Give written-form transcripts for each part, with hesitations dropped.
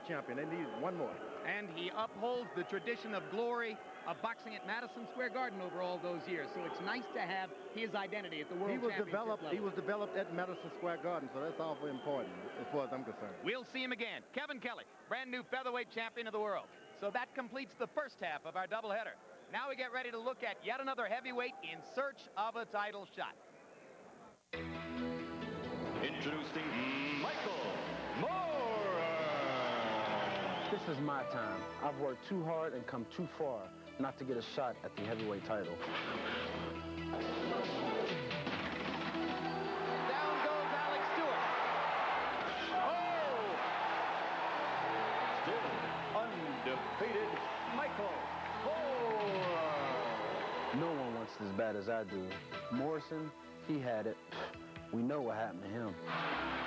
champion. They need one more. And he upholds the tradition of glory of boxing at Madison Square Garden over all those years. So it's nice to have his identity at the World Championship level. He was developed at Madison Square Garden, so that's awfully important as far as I'm concerned. We'll see him again. Kevin Kelly, brand new featherweight champion of the world. So that completes the first half of our doubleheader. Now we get ready to look at yet another heavyweight in search of a title shot. Introducing Michael Moore. This is my time. I've worked too hard and come too far not to get a shot at the heavyweight title. Down goes Alex Stewart. Oh! Still undefeated Michael Moore. No one wants it as bad as I do. Morrison, he had it. We know what happened to him.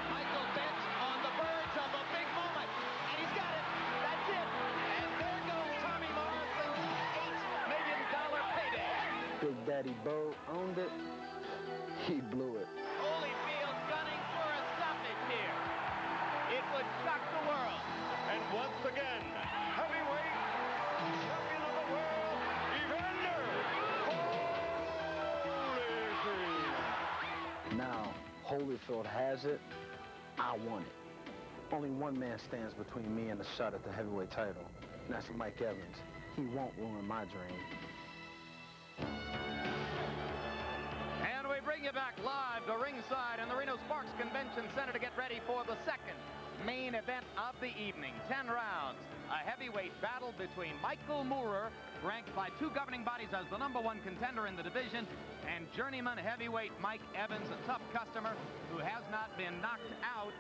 Michael Bench on the verge of a big moment. And he's got it. That's it. And there goes Tommy Morrison's $8 million payday. Big Daddy Bo owned it. He blew it. Holyfield gunning for a stoppage here. It would shock the world. And once again, heavyweight champion of the world, Evander Holyfield. Now, Holyfield has it. I want it. Only one man stands between me and a shot at the heavyweight title, and that's Mike Evans. He won't ruin my dream. And we bring you back live to ringside in the Reno Sparks Convention Center to get ready for the second main event of the evening. 10 rounds. A heavyweight battle between Michael Moore, ranked by two governing bodies as the #1 contender in the division, and journeyman heavyweight Mike Evans, a tough customer who has not been knocked out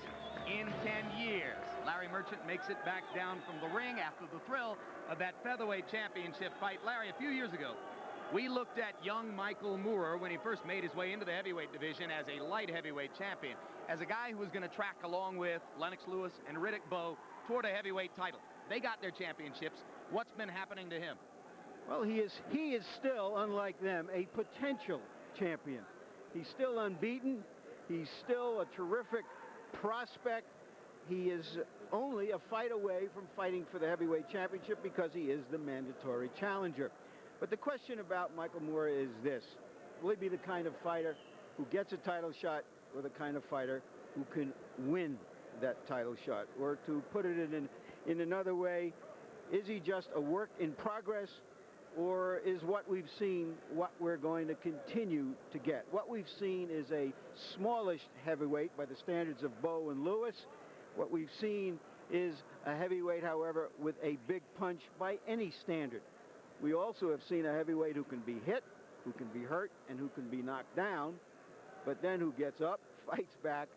in 10 years. Larry Merchant makes it back down from the ring after the thrill of that featherweight championship fight. Larry, a few years ago, we looked at young Michael Moore when he first made his way into the heavyweight division as a light heavyweight champion, as a guy who was going to track along with Lennox Lewis and Riddick Bowe toward a heavyweight title. They got their championships. What's been happening to him? Well, he is still, unlike them, a potential champion. He's still unbeaten. He's still a terrific prospect. He is only a fight away from fighting for the heavyweight championship because he is the mandatory challenger. But the question about Michael Moore is this: will he be the kind of fighter who gets a title shot, or the kind of fighter who can win that title shot? Or to put it in another way, is he just a work in progress, or is what we've seen what we're going to continue to get? What we've seen is a smallish heavyweight by the standards of Bowe and Lewis. What we've seen is a heavyweight, however, with a big punch by any standard. We also have seen a heavyweight who can be hit, who can be hurt, and who can be knocked down, but then who gets up, fights back,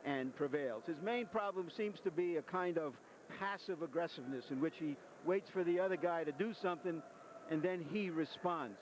and prevails. His main problem seems to be a kind of passive aggressiveness in which he waits for the other guy to do something, and then he responds.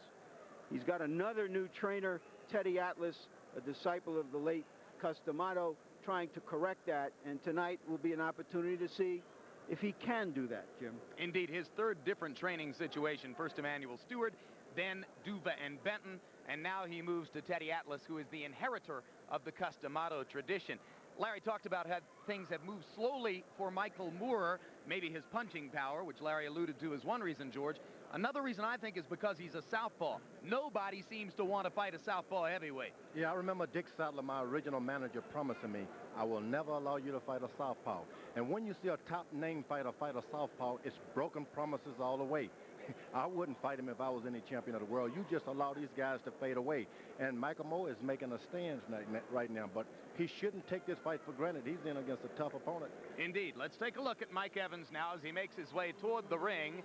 He's got another new trainer, Teddy Atlas, a disciple of the late Cus D'Amato, trying to correct that, and tonight will be an opportunity to see if he can do that, Jim. Indeed, his third different training situation. First Emmanuel Stewart, then Duva and Benton, and now he moves to Teddy Atlas, who is the inheritor of the Cus D'Amato tradition. Larry talked about how things have moved slowly for Michael Moore, maybe his punching power, which Larry alluded to as one reason, George. Another reason, I think, is because he's a southpaw. Nobody seems to want to fight a southpaw heavyweight. Yeah, I remember Dick Sattler, my original manager, promising me, I will never allow you to fight a southpaw. And when you see a top-name fighter fight a southpaw, it's broken promises all the way. I wouldn't fight him if I was any champion of the world. You just allow these guys to fade away. And Michael Moore is making a stand right now, but he shouldn't take this fight for granted. He's in against a tough opponent. Indeed. Let's take a look at Mike Evans now as he makes his way toward the ring.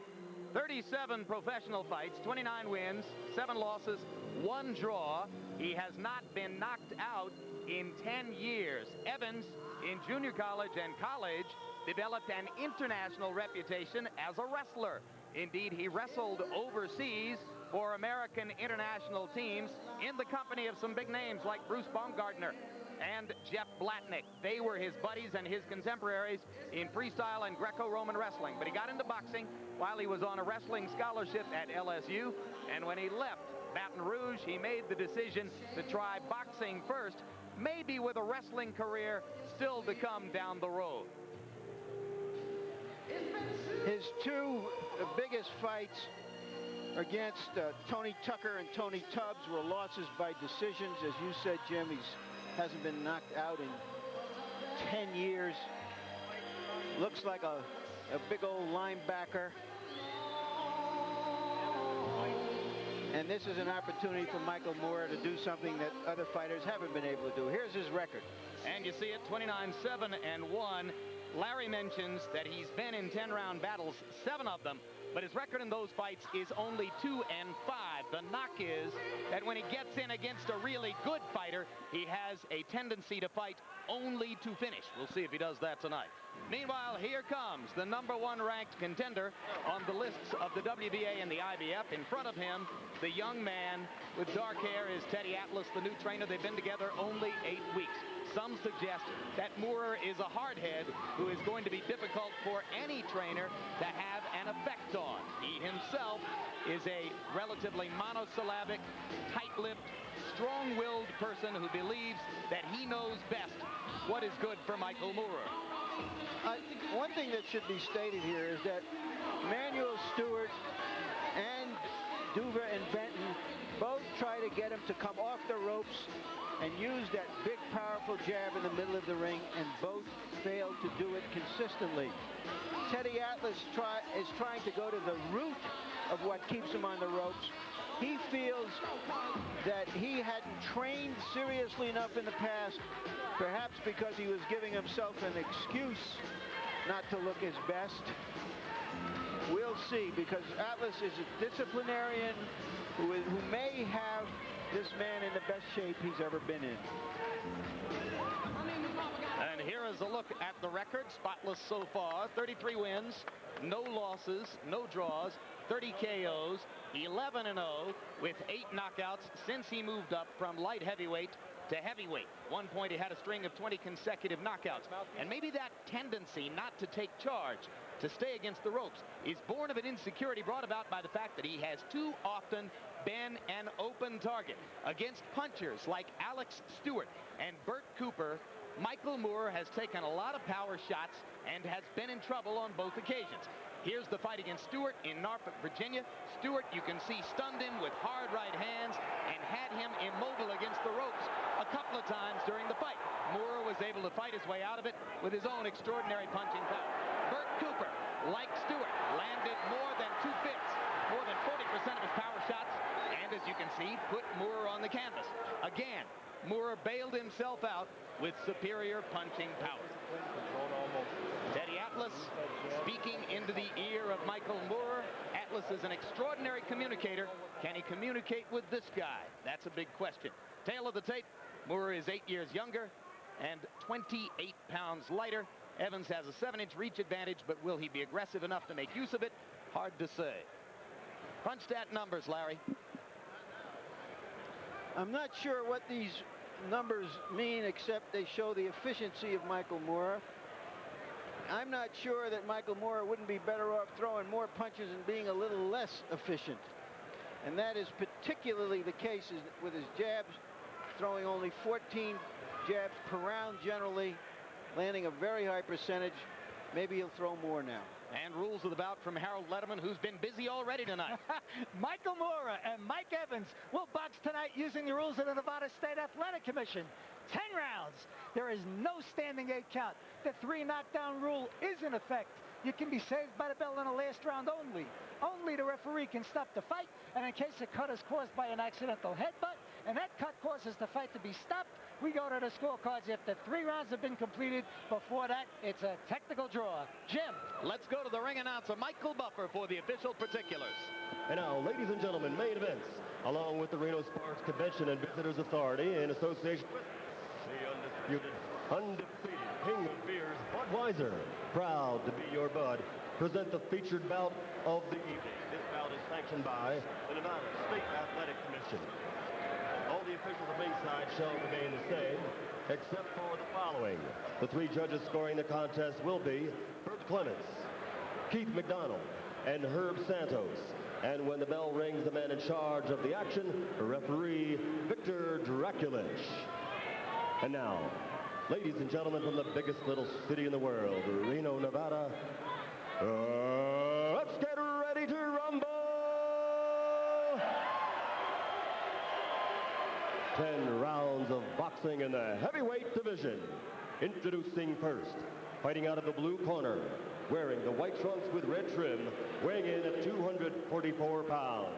37 professional fights, 29 wins, 7 losses, 1 draw. He has not been knocked out in 10 years. Evans, in junior college and college, developed an international reputation as a wrestler. Indeed, he wrestled overseas for American international teams in the company of some big names like Bruce Baumgartner and Jeff Blatnick. They were his buddies and his contemporaries in freestyle and Greco-Roman wrestling. But he got into boxing while he was on a wrestling scholarship at LSU. And when he left Baton Rouge, he made the decision to try boxing first, maybe with a wrestling career still to come down the road. His two biggest fights against Tony Tucker and Tony Tubbs were losses by decisions. As you said, Jim, he hasn't been knocked out in 10 years. Looks like a big old linebacker. And this is an opportunity for Michael Moorer to do something that other fighters haven't been able to do. Here's his record. And you see it, 29-7-1. Larry mentions that he's been in 10-round battles, 7 of them, but his record in those fights is only 2-5. The knock is that when he gets in against a really good fighter, he has a tendency to fight only to finish. We'll see if he does that tonight. Meanwhile, here comes the #1 ranked contender on the lists of the WBA and the IBF. In front of him, the young man with dark hair is Teddy Atlas, the new trainer. They've been together only 8 weeks. Some suggest that Moorer is a hardhead who is going to be difficult for any trainer to have an effect on. He himself is a relatively monosyllabic, tight-lipped, strong-willed person who believes that he knows best what is good for Michael Moorer. One thing that should be stated here is that Manuel Stewart and Duva and Benton both try to get him to come off the ropes and use that big, powerful jab in the middle of the ring, and both fail to do it consistently. Teddy Atlas is trying to go to the root of what keeps him on the ropes. He feels that he hadn't trained seriously enough in the past, perhaps because he was giving himself an excuse not to look his best. We'll see, because Atlas is a disciplinarian who may have this man in the best shape he's ever been in. And here is a look at the record, spotless so far. 33 wins, no losses, no draws, 30 KOs, 11-0 with 8 knockouts since he moved up from light heavyweight to heavyweight. One point he had a string of 20 consecutive knockouts. And maybe that tendency not to take charge, to stay against the ropes, is born of an insecurity brought about by the fact that he has too often been an open target. Against punchers like Alex Stewart and Bert Cooper, Michael Moorer has taken a lot of power shots and has been in trouble on both occasions. Here's the fight against Stewart in Norfolk, Virginia. Stewart, you can see, stunned him with hard right hands and had him immobile against the ropes a couple of times during the fight. Moorer was able to fight his way out of it with his own extraordinary punching power. Bert Cooper, like Stewart, landed more than 2/5, more than 40% of his power shots, and as you can see, put Moorer on the canvas. Again, Moorer bailed himself out with superior punching power. Teddy Atlas speaking into the ear of Michael Moorer. Atlas is an extraordinary communicator. Can he communicate with this guy? That's a big question. Tail of the tape, Moorer is 8 years younger and 28 pounds lighter. Evans has a 7-inch reach advantage, but will he be aggressive enough to make use of it? Hard to say. Punch stat numbers, Larry. I'm not sure what these numbers mean, except they show the efficiency of Michael Moorer. I'm not sure that Michael Moorer wouldn't be better off throwing more punches and being a little less efficient. And that is particularly the case with his jabs, throwing only 14 jabs per round generally, landing a very high percentage. Maybe he'll throw more now. And rules of the bout from Harold Letterman, who's been busy already tonight. Michael Moorer and Mike Evans will box tonight using the rules of the Nevada State Athletic Commission. 10 rounds. There is no standing 8 count. The 3 knockdown rule is in effect. You can be saved by the bell in the last round only. Only the referee can stop the fight, and in case a cut is caused by an accidental headbutt, and that cut causes the fight to be stopped, we go to the scorecards after 3 rounds have been completed. Before that, it's a technical draw. Jim. Let's go to the ring announcer, Michael Buffer, for the official particulars. And now, ladies and gentlemen, main events, along with the Reno Sparks Convention and Visitors Authority in association with the undefeated King of Beers, Budweiser, proud to be your bud, present the featured bout of the evening. This bout is sanctioned by the Nevada State Athletic Commission. All the officials at ringside shall remain the same, except for the following. The 3 judges scoring the contest will be Bert Clements, Keith McDonald, and Herb Santos. And when the bell rings, the man in charge of the action, referee Victor Draculich. And now, ladies and gentlemen, from the biggest little city in the world, Reno, Nevada, boxing in the heavyweight division. Introducing first, fighting out of the blue corner, wearing the white trunks with red trim, weighing in at 244 pounds.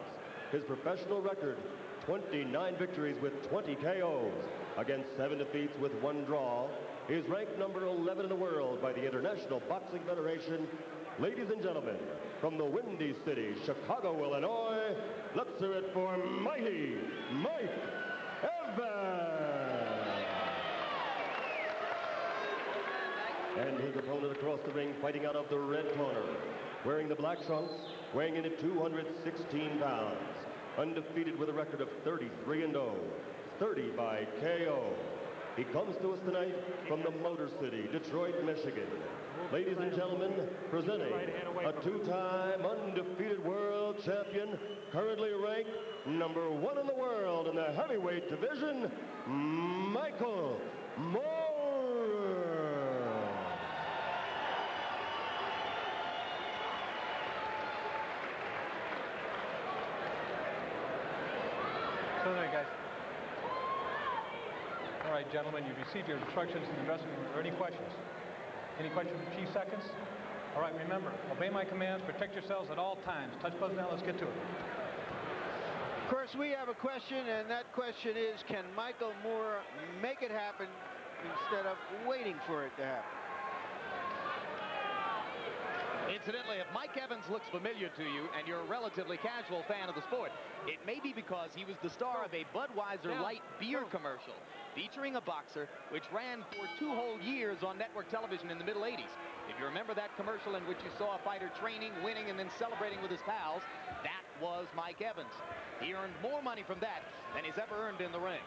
His professional record, 29 victories with 20 KOs, against 7 defeats with 1 draw. He is ranked number 11 in the world by the International Boxing Federation. Ladies and gentlemen, from the Windy City, Chicago, Illinois, let's hear it for Mighty Mike Evans. And his opponent across the ring, fighting out of the red corner, wearing the black trunks, weighing in at 216 pounds, undefeated with a record of 33-0, 30 by KO. He comes to us tonight from the Motor City, Detroit, Michigan. Ladies and gentlemen, presenting a 2-time undefeated world champion, currently ranked number 1 in the world in the heavyweight division, Michael Moorer. So there, guys. All right, gentlemen, you've received your instructions in the dressing room. Are there any questions? Any questions for Chief Seconds? All right, remember, obey my commands, protect yourselves at all times. Touch gloves now, let's get to it. Of course, we have a question, and that question is, can Michael Moorer make it happen instead of waiting for it to happen? Incidentally, if Mike Evans looks familiar to you and you're a relatively casual fan of the sport, it may be because he was the star of a Budweiser light beer commercial featuring a boxer which ran for 2 whole years on network television in the middle 80s. If you remember that commercial in which you saw a fighter training, winning, and then celebrating with his pals, that was Mike Evans. He earned more money from that than he's ever earned in the ring.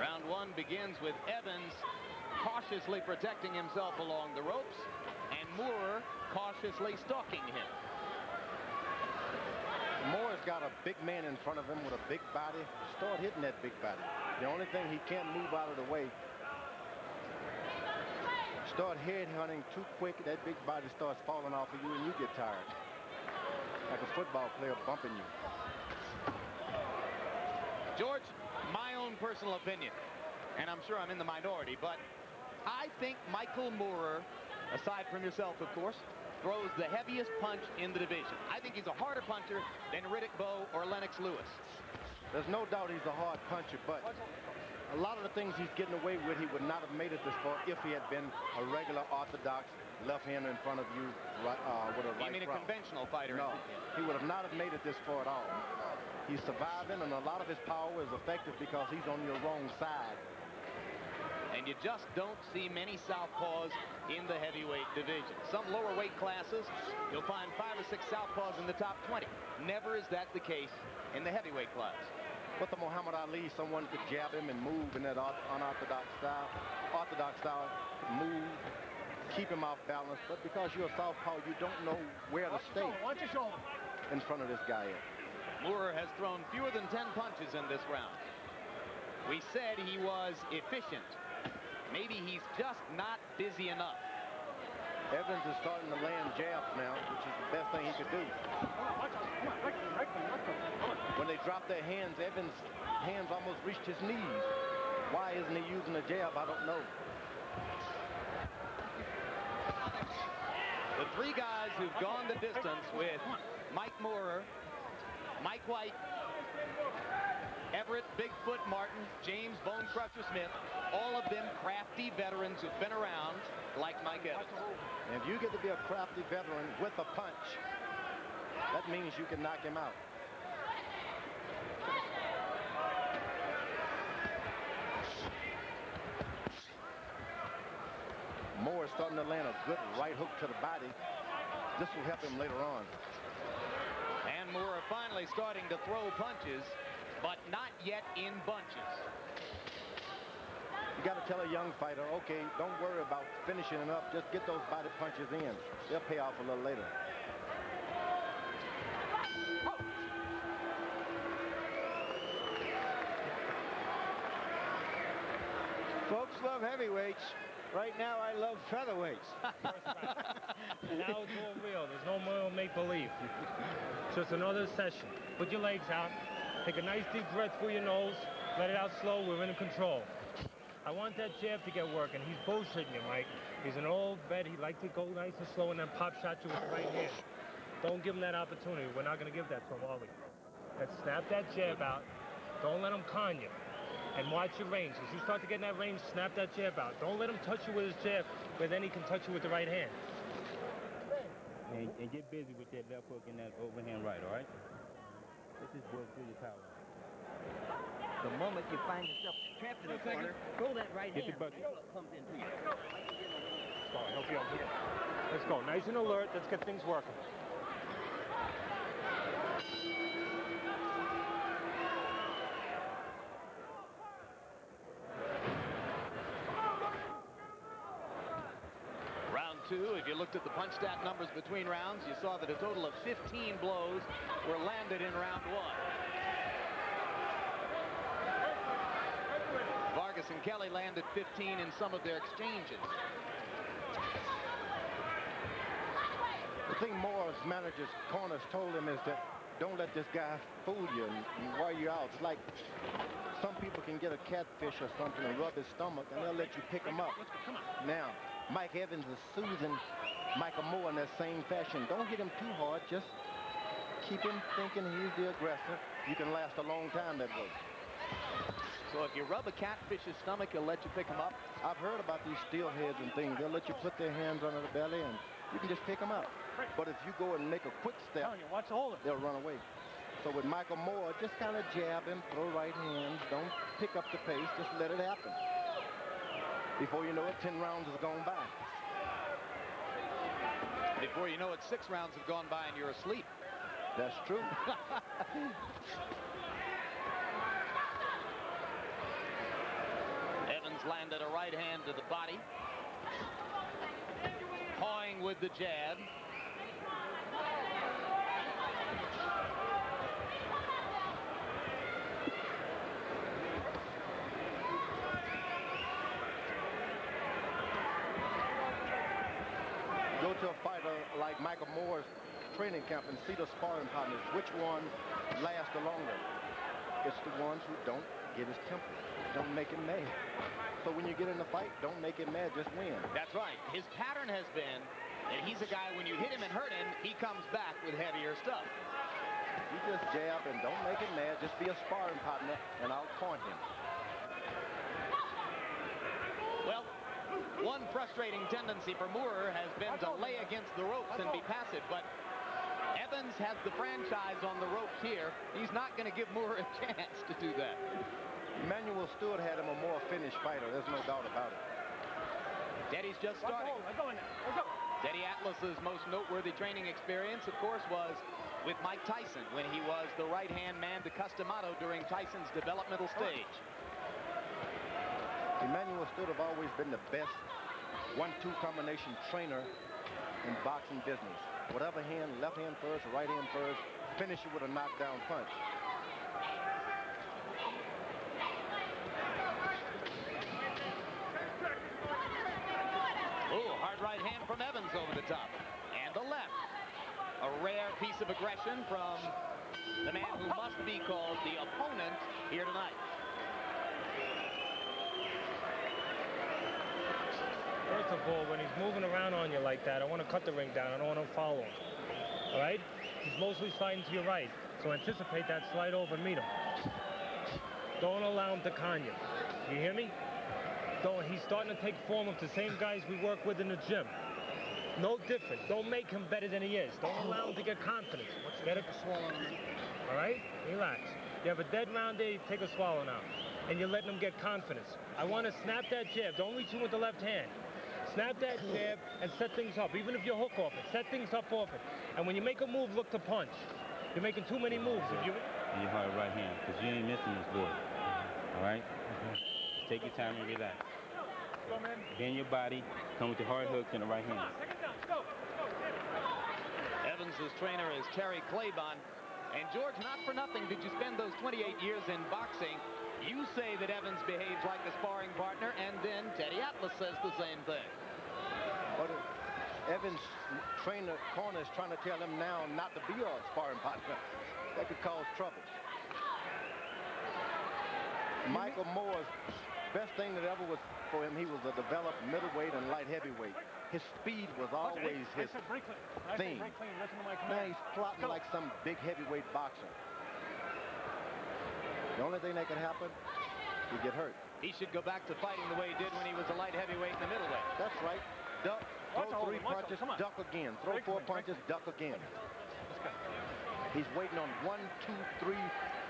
Round 1 begins with Evans cautiously protecting himself along the ropes and Moorer cautiously stalking him. Moore's got a big man in front of him with a big body. Start hitting that big body. The only thing, he can't move out of the way. Start head hunting too quick, that big body starts falling off of you and you get tired. Like a football player bumping you. George, my own personal opinion, and I'm sure I'm in the minority, but I think Michael Moorer, aside from yourself, of course, throws the heaviest punch in the division. I think he's a harder puncher than Riddick Bowe or Lennox Lewis. There's no doubt he's a hard puncher, but a lot of the things he's getting away with, he would not have made it this far if he had been a regular orthodox left-hander in front of you with a right. You mean a crowd. conventional fighter? No, he would have not have made it this far at all. He's surviving, and a lot of his power is effective because he's on your wrong side. And you just don't see many southpaws in the heavyweight division. Some lower weight classes, you'll find 5 or 6 southpaws in the top 20. Never is that the case in the heavyweight class. With the Muhammad Ali, someone could jab him and move in that unorthodox style. Orthodox style, move, keep him off balance. But because you're a southpaw, you don't know where to stay in front of this guy. Moorer has thrown fewer than 10 punches in this round. We said he was efficient. Maybe he's just not busy enough. Evans is starting to land jabs now, which is the best thing he could do. When they drop their hands, Evans' hands almost reached his knees. Why isn't he using a jab? I don't know. The 3 guys who've gone the distance with Mike Moorer, Mike White, Everett Bigfoot Martin, James Bone Crusher Smith, all of them crafty veterans who've been around like Mike Evans. And if you get to be a crafty veteran with a punch, that means you can knock him out. Moore is starting to land a good right hook to the body. This will help him later on. And Moorer finally starting to throw punches, but not yet in bunches. You got to tell a young fighter, okay, don't worry about finishing it up. Just get those body punches in. They'll pay off a little later. Folks love heavyweights. Right now, I love featherweights. Now it's all real. There's no more make-believe. Just another session. Put your legs out. Take a nice deep breath through your nose. Let it out slow. We're in control. I want that jab to get working. He's bullshitting you, Mike. He's an old vet. He likes to go nice and slow and then pop shot you with the right hand. Don't give him that opportunity. We're not going to give that to him, are we? Let's snap that jab out. Don't let him con you. And watch your range. As you start to get in that range, snap that jab out. Don't let him touch you with his jab, but then he can touch you with the right hand. And get busy with that left hook and that overhand right, all right? Let's just work through your power. The moment you find yourself trapped in the corner, throw that right hand. That's what comes into you. Let's go. Help you out. Let's go. Nice and alert. Let's get things working. If you looked at the punch stat numbers between rounds, you saw that a total of 15 blows were landed in round one. Vargas and Kelly landed 15 in some of their exchanges. The thing Moore's manager's corners told him is that don't let this guy fool you and wear you out. It's like some people can get a catfish or something and rub his stomach and they'll let you pick him up. Now, Mike Evans is soothing Michael Moore in that same fashion. Don't hit him too hard. Just keep him thinking he's the aggressor. You can last a long time that way. So if you rub a catfish's stomach, he'll let you pick him up? I've heard about these steelheads and things. They'll let you put their hands under the belly and you can just pick them up. But if you go and make a quick step, they'll run away. So with Michael Moore, just kind of jab him, throw right hands. Don't pick up the pace. Just let it happen. Before you know it, 10 rounds has gone by. Before you know it, 6 rounds have gone by and you're asleep. That's true. Evans landed a right hand to the body. Pawing with the jab. Go to a fighter like Michael Moore's training camp and see the sparring partners. Which one lasts the longer? It's the ones who don't get his temper. Don't make him mad. So when you get in the fight, don't make him mad, just win. That's right. His pattern has been that he's a guy, when you hit him and hurt him, he comes back with heavier stuff. You just jab and don't make him mad. Just be a sparring partner, and I'll taunt him. Well, one frustrating tendency for Moore has been to lay against the ropes and be passive, but Evans has the franchise on the ropes here. He's not going to give Moore a chance to do that. Emmanuel Stewart had him a more finished fighter. There's no doubt about it. Eddie's just starting. Eddie Atlas's most noteworthy training experience, of course, was with Mike Tyson when he was the right-hand man to Customato during Tyson's developmental stage. Emmanuel Stewart have always been the best 1-2 combination trainer in boxing business. Whatever hand, left hand first, right hand first, finish it with a knockdown punch. Ooh, hard right hand from Evans over the top. And the left. A rare piece of aggression from the man who must be called the opponent here tonight. First of all, when he's moving around on you like that, I want to cut the ring down. I don't want to follow him. All right? He's mostly sliding to your right. So anticipate that slide over and meet him. Don't allow him to con you. You hear me? Don't. He's starting to take form of the same guys we work with in the gym. No different. Don't make him better than he is. Don't allow him to get confidence. Get a swallow. All right? Relax. You have a dead round there, you take a swallow now. And you're letting him get confidence. I want to snap that jab. Don't reach in with the left hand. Snap that jab and set things up. Even if you hook off it, set things up off it. And when you make a move, look to punch. You're making too many moves. If you... And your hard right hand, because you ain't missing this boy. All right? Just take your time and relax. Bend your body, come with your hard hooks and the right hand. Evans' trainer is Terry Claybon. And George, not for nothing did you spend those 28 years in boxing You say that Evans behaves like a sparring partner, and then Teddy Atlas says the same thing. But Evans' trainer corner is trying to tell him now not to be a sparring partner. That could cause trouble. Michael Moore's best thing that ever was for him, he was a developed middleweight and light heavyweight. His speed was always his thing. Now he's plotting like some big heavyweight boxer. The only thing that could happen, he get hurt. He should go back to fighting the way he did when he was a light heavyweight and a middleweight. That's right. Duck, throw 3 punches, duck again. Throw 4 punches, duck again. He's waiting on 1, 2, 3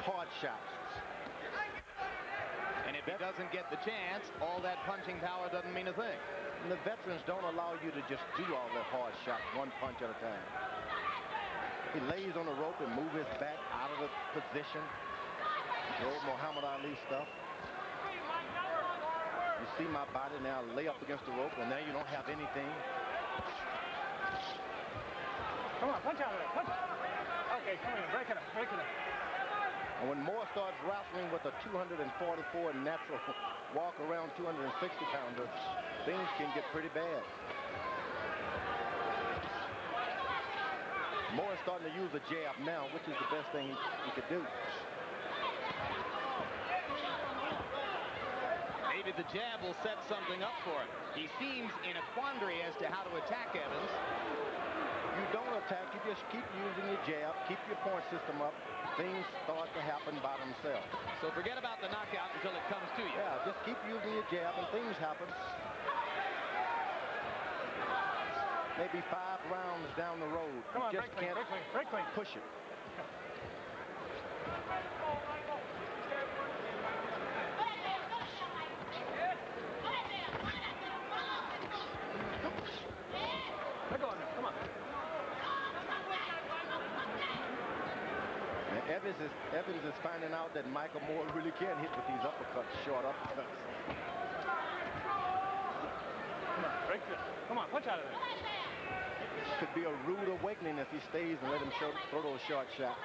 hard shots. And if he doesn't get the chance, all that punching power doesn't mean a thing. And the veterans don't allow you to just do all that hard shots 1 punch at a time. He lays on the rope and moves his back out of the position. The old Muhammad Ali stuff. You see my body now lay up against the rope, and now you don't have anything. Come on, punch out of it. Punch. Okay, come on, break it up, break it up. And when Moore starts wrestling with a 244 natural walk around 260 pounder, things can get pretty bad. Moore's starting to use a jab now, which is the best thing he could do. Maybe the jab will set something up for him. He seems in a quandary as to how to attack Evans. You don't attack, you just keep using your jab, keep your point system up. Things start to happen by themselves. So forget about the knockout until it comes to you. Yeah, just keep using your jab and things happen. Maybe 5 rounds down the road. Come on, you just can't break clean. push it. Evans is finding out that Michael Moore really can hit with these uppercuts, short uppercuts. Come on, break this. Come on, punch out of there. Could be a rude awakening if he stays and let him throw those short shots.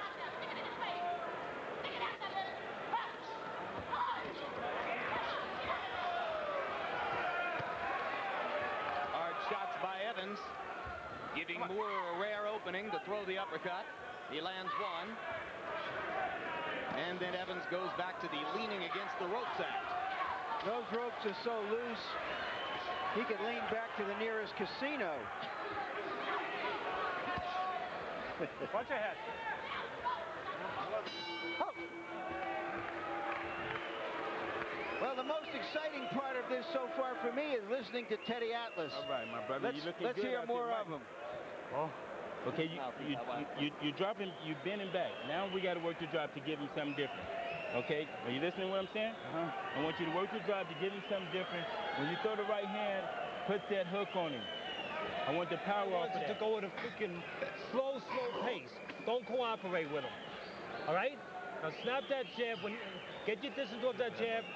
Hard shots by Evans, giving Moore a rare opening to throw the uppercut. He lands one. And then Evans goes back to the leaning against the ropes act. Those ropes are so loose, he could lean back to the nearest casino. Watch your head. Oh. Well, the most exciting part of this so far for me is listening to Teddy Atlas. All right, my brother. Let's hear more of him. Oh. Okay, you drop him, you bend him back. Now we got to work the drop to give him something different. Okay, are you listening to what I'm saying? I want you to work the drop to give him something different. When you throw the right hand, put that hook on him. I want the power off of that. To go at a freaking slow pace. Don't cooperate with him. All right? Now snap that jab. Get your distance off that jab.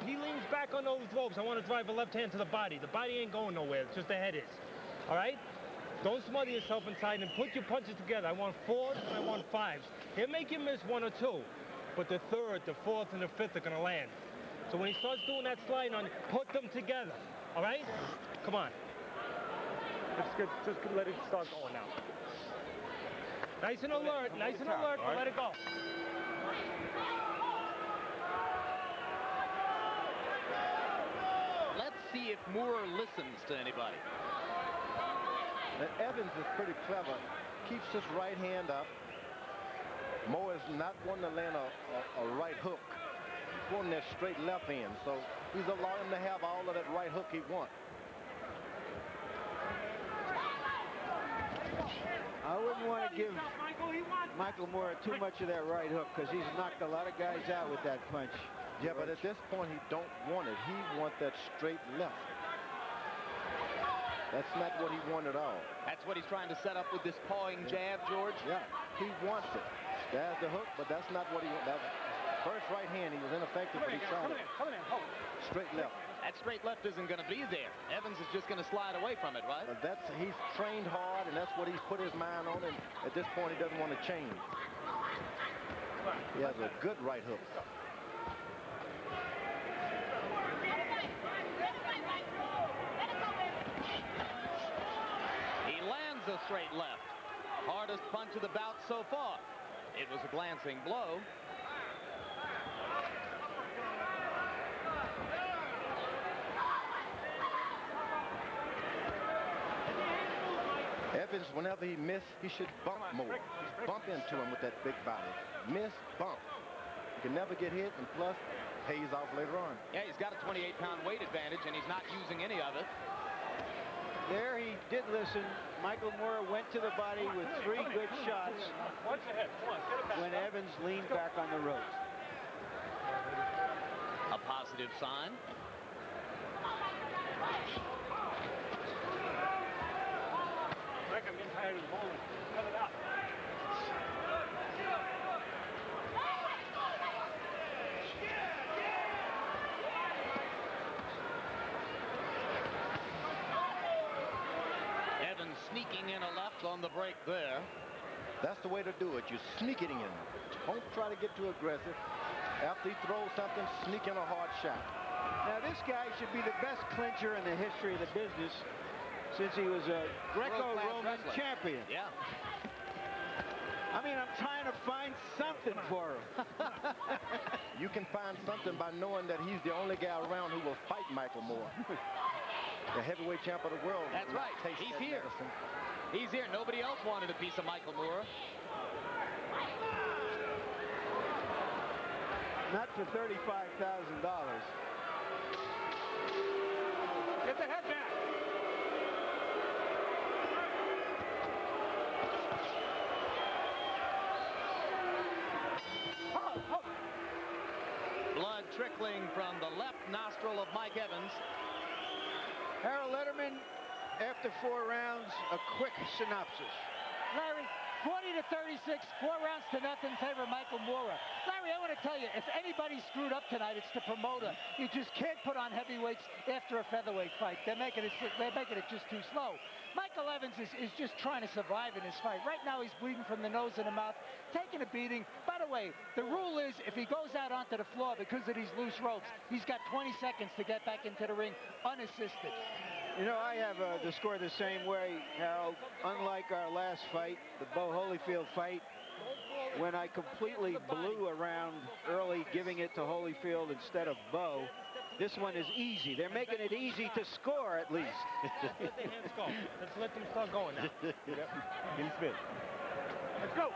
If he leans back on those ropes, I want to drive a left hand to the body. The body ain't going nowhere. It's just the head is. All right? Don't smother yourself inside and put your punches together. I want 4s and I want 5s. He'll make you miss 1 or 2, but the 3rd, the 4th, and the 5th are going to land. So when he starts doing that slide on, put them together. All right? Come on. Just let it start going now. Nice and alert, but let it go. Let's see if Moore listens to anybody. Now, Evans is pretty clever. Keeps his right hand up. Moore is not wanting to land a right hook. He's wanting that straight left hand. So he's allowing him to have all of that right hook he wants. I wouldn't want to give Michael Moore too much of that right hook because he's knocked a lot of guys out with that punch. Yeah, but at this point, he don't want it. He wants that straight left. That's not what he wanted at all. That's what he's trying to set up with this pawing jab, George? Yeah, he wants it. There's the hook, but that's not what he wants. That first right hand, he was ineffective, but he tried it. Come in. Straight left. That straight left isn't going to be there. Evans is just going to slide away from it, right? But he's trained hard, and that's what he's put his mind on, and at this point, he doesn't want to change. He has a good right hook. straight left. Hardest punch of the bout so far. It was a glancing blow. Evans, whenever he missed, he should bump more. Bump into him with that big body. Miss, bump. You can never get hit, and plus, pays off later on. Yeah, he's got a 28-pound weight advantage, and he's not using any of it. There he did listen. Michael Moore went to the body with 3 good shots when Evans leaned back on the ropes. A positive sign. I'm getting tired of the bowling. Cut it out. Evans sneaking in a left on the break there. That's the way to do it. You sneak it in. Don't try to get too aggressive. After he throws something, sneak in a hard shot. Now, this guy should be the best clincher in the history of the business since he was a Greco-Roman champion. Yeah. I mean, I'm trying to find something for him. You can find something by knowing that he's the only guy around who will fight Michael Moore. The heavyweight champ of the world. That's right. He's here. Medicine. He's here. Nobody else wanted a piece of Michael Moore. Not for $35,000. Get the head back. Blood trickling from the left nostril of Mike Evans. Harold Letterman, after 4 rounds, a quick synopsis. Larry, 40-36, 4 rounds to nothing in favor of Michael Moore. Larry, I want to tell you, if anybody screwed up tonight, it's the promoter. You just can't put on heavyweights after a featherweight fight. They're making it just too slow. Michael Evans is just trying to survive in this fight. Right now, he's bleeding from the nose and the mouth, taking a beating. By the way, the rule is if he goes out onto the floor because of these loose ropes, he's got 20 seconds to get back into the ring unassisted. You know, I have the score the same way, Harold. Unlike our last fight, the Bo Holyfield fight, when I completely blew around early, giving it to Holyfield instead of Bo, this one is easy. They're making it easy to score, at least. Let their hands go. Let's let them start going now. Yep. Give him spin. Let's go.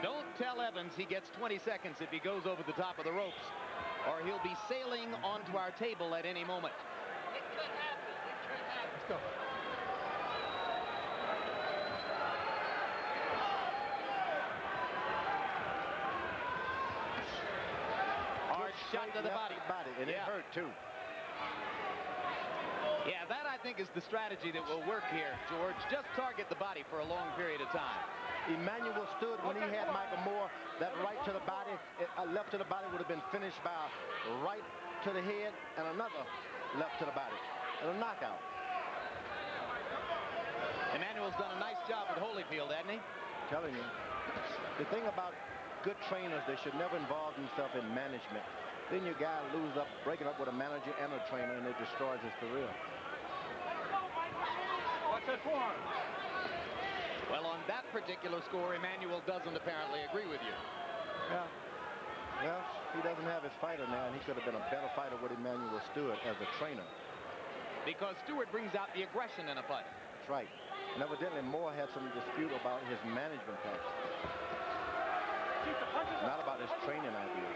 Don't tell Evans he gets 20 seconds if he goes over the top of the ropes, or he'll be sailing onto our table at any moment. It could happen. It could happen. Let's go. Hard shot to the body. And it hurt, too. Yeah, that I think is the strategy that will work here, George. Just target the body for a long period of time. Emmanuel stood when he had Michael Moore. That right to the body, left to the body would have been finished by right to the head and another left to the body. And a knockout. Emmanuel's done a nice job with Holyfield, hasn't he? Telling you. The thing about good trainers, they should never involve themselves in management. Then your guy loses up, breaking up with a manager and a trainer, and it destroys his career. Watch that forearm. Well, on that particular score, Emmanuel doesn't apparently agree with you. Yeah. Well, he doesn't have his fighter now, and he could have been a better fighter with Emmanuel Stewart as a trainer. Because Stewart brings out the aggression in a fight. That's right. And evidently Moore had some dispute about his management tactics. Not about his training ideas.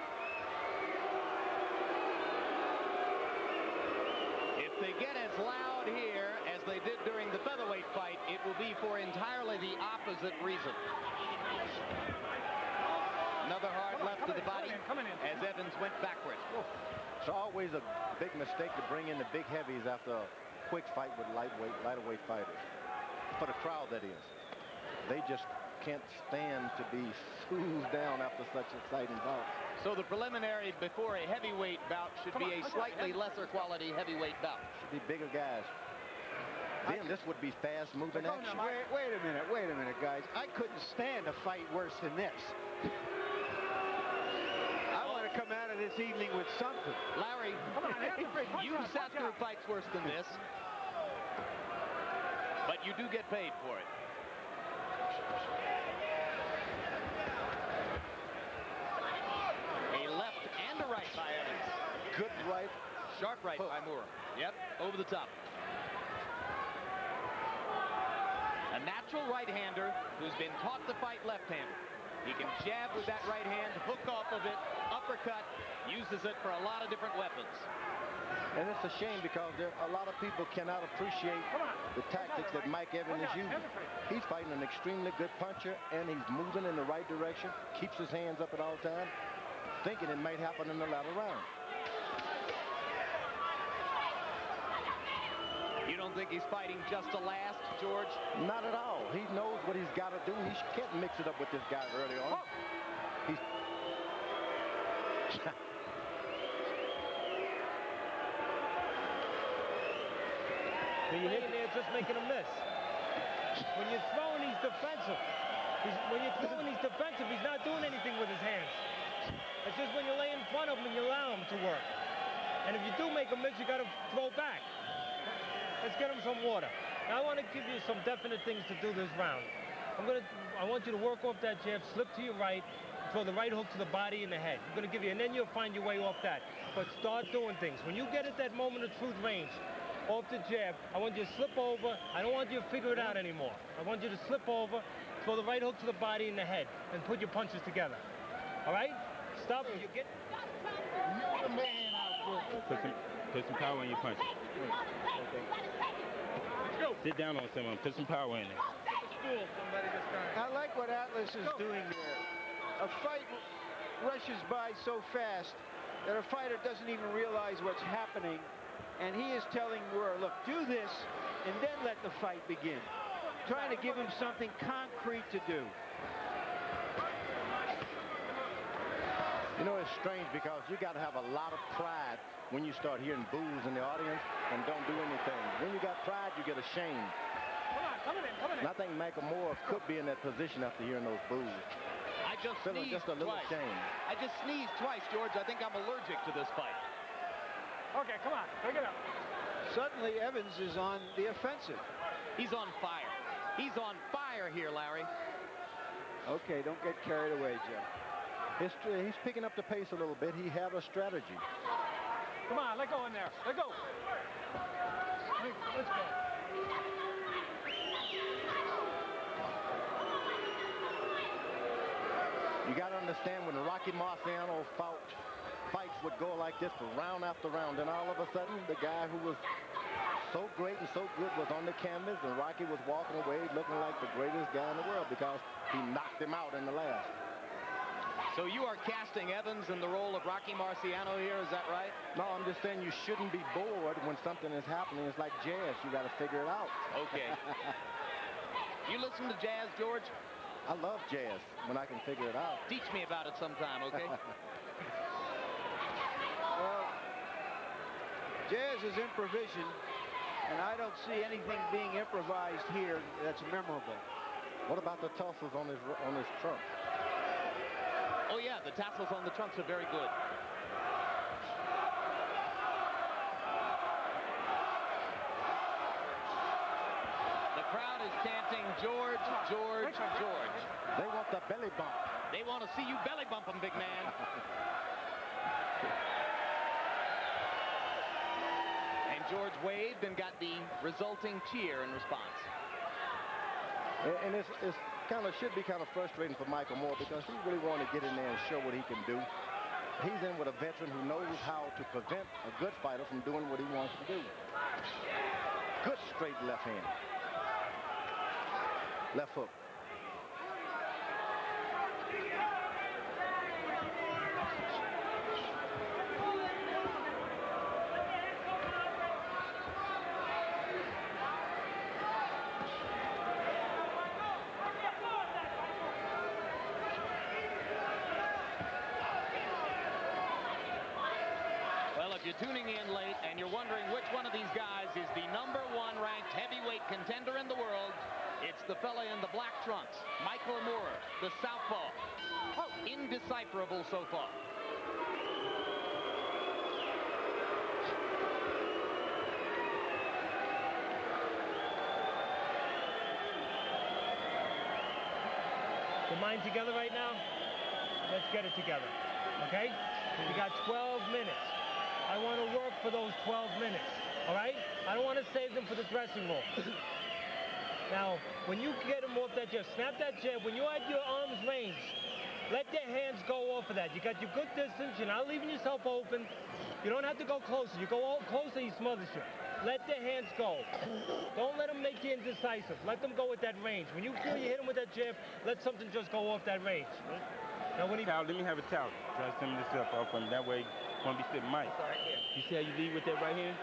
If they get as loud here as they did during the featherweight fight, it will be for entirely the opposite reason. Another hard left to the body as Evans went backwards. It's always a big mistake to bring in the big heavies after a quick fight with lighter-weight fighters. For the crowd, that is. They just can't stand to be soothed down after such exciting bouts. So the preliminary before a heavyweight bout should be a slightly lesser quality heavyweight bout. Should be bigger guys. Then this would be fast-moving action. Wait a minute, guys. I couldn't stand a fight worse than this. I want to come out of this evening with something. Larry, you sat through fights worse than this. but you do get paid for it. A left and a right by Evans. Good right. Sharp right by Moore. Yep, over the top. A natural right-hander who's been taught to fight left-handed. He can jab with that right hand, hook off of it, uppercut, uses it for a lot of different weapons. And it's a shame because a lot of people cannot appreciate the tactics that Mike Evans is using. He's fighting an extremely good puncher, and he's moving in the right direction, keeps his hands up at all times, thinking it might happen in the latter round. You don't think he's fighting just to last, George? Not at all. He knows what he's got to do. He can't mix it up with this guy early on. He's... When you hit in there, just making a miss. When you're throwing, he's defensive. He's not doing anything with his hands. It's just when you lay in front of him and you allow him to work. And if you do make a miss, you got to throw back. Let's get him some water. Now I want to give you some definite things to do this round. I want you to work off that jab, slip to your right, throw the right hook to the body and the head. I'm going to give you, and then you'll find your way off that. But start doing things. When you get at that moment of truth range, off the jab, I want you to slip over. I don't want you to figure it out anymore. I want you to slip over, throw the right hook to the body and the head, and put your punches together. All right? Stop. You get... You're the man out there. Put some power in your punches. Sit down on someone. Put some power in there. I like what Atlas is doing there. A fight rushes by so fast that a fighter doesn't even realize what's happening. And he is telling Moore, look, do this, and then let the fight begin. Trying to give him something concrete to do. You know, it's strange because you got to have a lot of pride when you start hearing boos in the audience and don't do anything. When you got pride, you get ashamed. Come in. And I think Michael Moore could be in that position after hearing those boos. I just Feeling sneezed just a little twice. shame. I just sneezed twice, George. I think I'm allergic to this fight. Okay, come on. Pick it up. Suddenly, Evans is on the offensive. He's on fire. He's on fire here, Larry. Okay, don't get carried away, Joe. He's picking up the pace a little bit. He had a strategy. Come on, let go in there. Let go. Let's go. You got to understand when Rocky Marciano fights would go like this for round after round, and all of a sudden the guy who was so great and so good was on the canvas, and Rocky was walking away looking like the greatest guy in the world because he knocked him out in the last. So you are casting Evans in the role of Rocky Marciano here, is that right? No, I'm just saying you shouldn't be bored when something is happening. It's like jazz. You got to figure it out. Okay. You listen to jazz, George? I love jazz when I can figure it out. Teach me about it sometime, okay? Well, jazz is improvisation, and I don't see anything being improvised here that's memorable. What about the tussles on his trunk? Oh, yeah, the tassels on the trunks are very good. The crowd is chanting, George, George, George. They want the belly bump. They want to see you belly bump him, big man. And George waved and got the resulting cheer in response. And it's should be kind of frustrating for Michael Moore because he really wanted to get in there and show what he can do. He's in with a veteran who knows how to prevent a good fighter from doing what he wants to do. Good straight left hand. Left hook. Tuning in late and you're wondering which one of these guys is the #1 ranked heavyweight contender in the world, it's the fella in the black trunks, Michael Moore, the southpaw. Indecipherable so far. your mind together right now? Let's get it together, okay? You got 12 minutes. I want to work for those 12 minutes, all right? I don't want to save them for the dressing room. Now, when you get them off that jab, snap that jab. When you're at your arm's range, let their hands go off of that. You got your good distance. You're not leaving yourself open. You don't have to go closer. You go all closer, he smothers you. Let their hands go. Don't let them make you indecisive. Let them go with that range. When you feel you hit them with that jab, let something just go off that range. Now, when let me have a towel. Try to send this up off him. That way, won't be sitting Mike. You see how you lead with that right hand?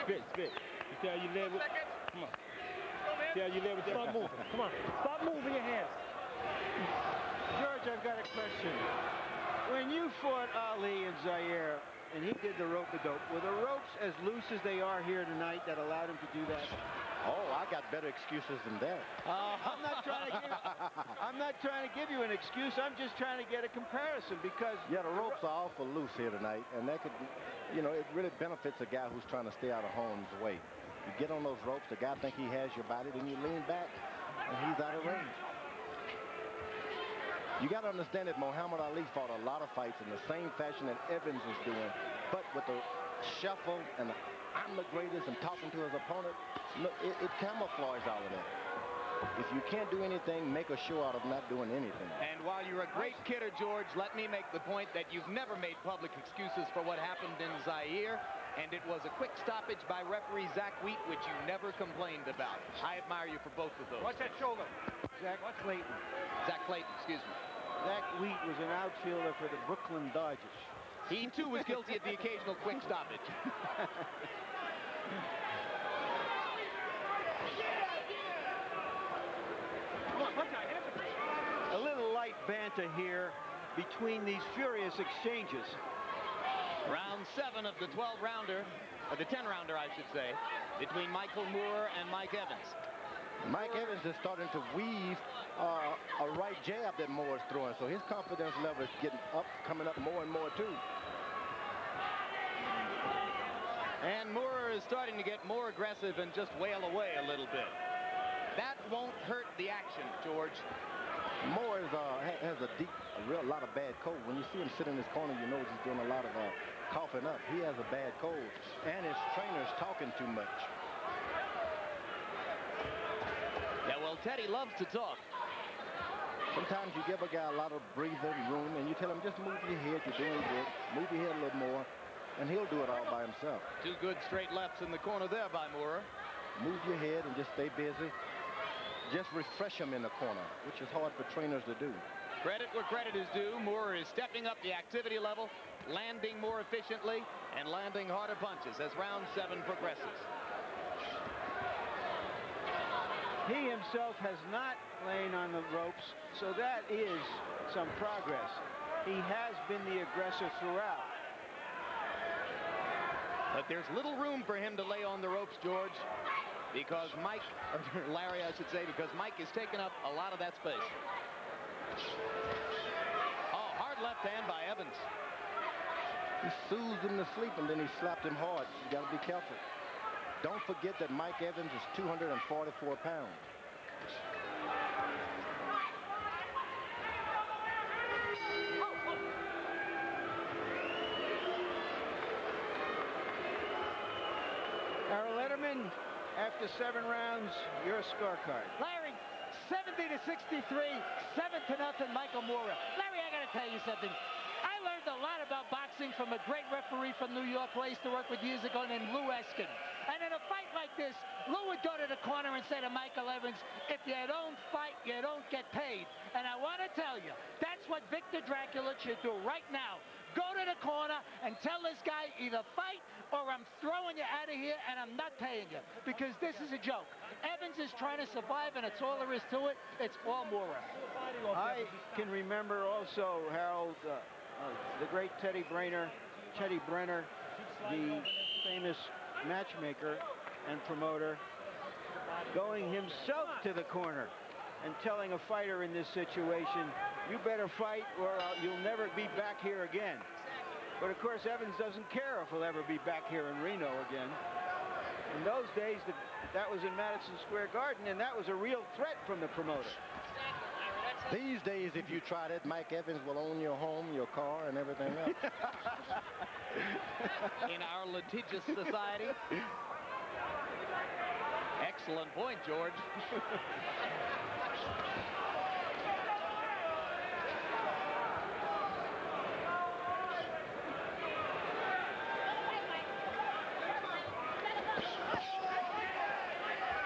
Spit, spit. You see how you lead with? Come on. See how you lead with that? Stop moving. Come on. Stop moving your hands. George, I've got a question. When you fought Ali and Zaire, and he did the rope-a-dope, were the ropes as loose as they are here tonight that allowed him to do that? Oh, I got better excuses than that. I'm not trying to give you an excuse. I'm just trying to get a comparison because... Yeah, the ropes are awful loose here tonight, and that could, you know, it really benefits a guy who's trying to stay out of harm's way. You get on those ropes, the guy think he has your body, then you lean back, and he's out of range. You got to understand that Muhammad Ali fought a lot of fights in the same fashion that Evans is doing, but with the shuffle and the I'm the greatest and talking to his opponent, it camouflages all of that. If you can't do anything, make a show out of not doing anything. And while you're a great kidder, George, let me make the point that you've never made public excuses for what happened in Zaire, and it was a quick stoppage by referee Zach Wheat, which you never complained about. I admire you for both of those. Watch that shoulder. Zach Clayton. Zach Clayton, excuse me. Zach Wheat was an outfielder for the Brooklyn Dodgers. He, too, was guilty of the occasional quick stoppage. A little light banter here between these furious exchanges. Round 7 of the 12-rounder, or the 10-rounder, I should say, between Michael Moore and Mike Evans. Mike Evans is starting to weave a right jab that Moore is throwing, so his confidence level is getting up, coming up more and more, too. And Moore is starting to get more aggressive and just wail away a little bit. That won't hurt the action, George. Moore has a real lot of bad cold. When you see him sit in his corner, you know he's doing a lot of coughing up. He has a bad cold, and his trainer's talking too much. Yeah, well, Teddy loves to talk. Sometimes you give a guy a lot of breathing room, and you tell him, just move your head, you're doing good. Move your head a little more, and he'll do it all by himself. 2 good straight lefts in the corner there by Moore. Move your head and just stay busy. Just refresh him in the corner, which is hard for trainers to do. Credit where credit is due. Moore is stepping up the activity level, landing more efficiently, and landing harder punches as round 7 progresses. He himself has not lain on the ropes, so that is some progress. He has been the aggressor throughout. But there's little room for him to lay on the ropes, George, because Mike, or Larry, I should say, because Mike has taken up a lot of that space. Oh, hard left hand by Evans. He soothed him to sleep, and then he slapped him hard. You got to be careful. Don't forget that Mike Evans is 244 pounds. Harold Letterman, after 7 rounds, your scorecard. Larry, 70-63, 7-0, Michael Moore. Larry, I got to tell you something. I learned a lot about boxing from a great referee from New York who I used to work with years ago named Lou Eskin. And in a fight like this, Lou would go to the corner and say to Michael Evans, if you don't fight, you don't get paid. And I want to tell you, that's what Victor Dracula should do right now. Go to the corner and tell this guy either fight or I'm throwing you out of here and I'm not paying you. Because this is a joke. Evans is trying to survive and it's all there is to it. It's all Moore. I can remember also, Harold, the great Teddy Brenner, the famous matchmaker and promoter, going himself to the corner and telling a fighter in this situation, you better fight or you'll never be back here again. But of course, Evans doesn't care if he'll ever be back here in Reno again. In those days, that was in Madison Square Garden, and that was a real threat from the promoter. Exactly, Larry. That's These days, if you try that, Mike Evans will own your home, your car, and everything else. In our litigious society. Excellent point, George.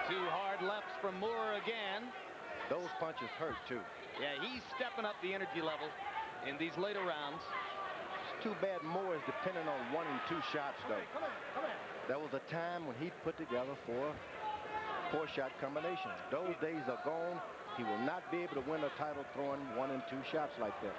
Two hard lefts from Moore again. Those punches hurt, too. Yeah, he's stepping up the energy level in these later rounds. It's too bad Moore is dependent on 1 and 2 shots, though. There was a time when he put together 4-shot combinations. Those days are gone. He will not be able to win a title throwing 1 and 2 shots like that.